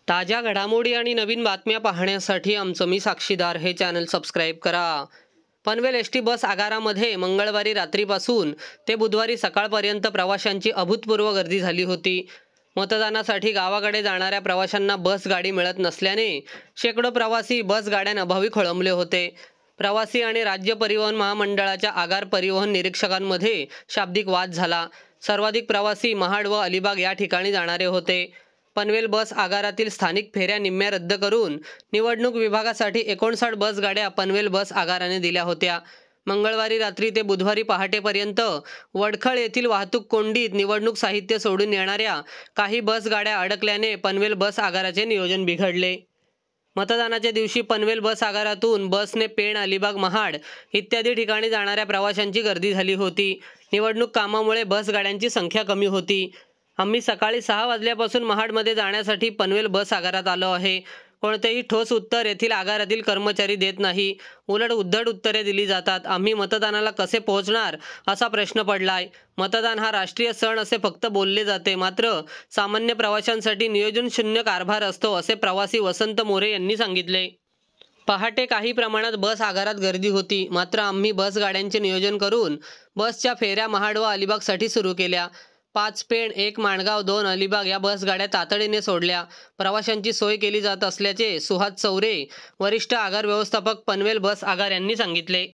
ताज्या घडामोडी आणि नवीन बातम्या पाहण्यासाठी आमचं मी साक्षीदार हे चॅनल सबस्क्राईब करा. पनवेल एसटी बस आगारामध्ये मंगळवारी रात्रीपासून ते बुधवारी सकाळपर्यंत प्रवाशांची अभूतपूर्व गर्दी झाली होती. मतदानासाठी गावाकडे जाणाऱ्या प्रवाशांना बस गाडी मिळत नसल्याने शेकडो प्रवासी बस गाड्यांअभावी खोळंबले होते. प्रवासी आणि राज्य परिवहन महामंडळाच्या आगार परिवहन निरीक्षकांमध्ये शाब्दिक वाद झाला. सर्वाधिक प्रवासी महाड व अलिबाग या ठिकाणी जाणारे होते. पनवेल बस आगारातील स्थानिक फेऱ्या निम्म्या रद्द करून निवडणूक विभागासाठी 59 बस गाड्या पनवेल बस आगाराने दिल्या होत्या. मंगळवारी रात्री ते बुधवारी पहाटेपर्यंत वडखळ येथील वाहतूक कोंडीत निवडणूक साहित्य सोडून येणाऱ्या काही बस गाड्या अडकल्याने पनवेल बस आगाराचे नियोजन बिघडले. मतदानाच्या दिवशी पनवेल बस आगारातून बसने पेण, अलिबाग, महाड इत्यादी ठिकाणी जाणाऱ्या प्रवाशांची गर्दी झाली होती. निवडणूक कामामुळे बस गाड्यांची संख्या कमी होती. आम्ही सकाळी 6 वाजल्यापासून महाडमध्ये जाण्यासाठी पनवेल बस आगारात आलो आहे. कोणतेही ठोस उत्तर येथील आगारातील कर्मचारी देत नाही. उलट उद्धट उत्तरे दिली जातात. आम्ही मतदानाला कसे पोहोचणार असा प्रश्न पडलाय. मतदान हा राष्ट्रीय सण असे फक्त बोलले जाते, मात्र सामान्य प्रवाशांसाठी नियोजन शून्य कारभार असतो, असे प्रवासी वसंत मोरे यांनी सांगितले. पहाटे काही प्रमाणात बस आगारात गर्दी होती, मात्र आम्ही बस गाड्यांचे नियोजन करून बसच्या फेऱ्या महाड व अलिबागसाठी सुरू केल्या. 5 पेण, 1 माणगाव, 2 अलिबाग या बस गाड्या तातडीने सोडल्या. प्रवाशांची सोय केली जात असल्याचे सुहास चौरे, वरिष्ठ आगार व्यवस्थापक, पनवेल बस आगार यांनी सांगितले.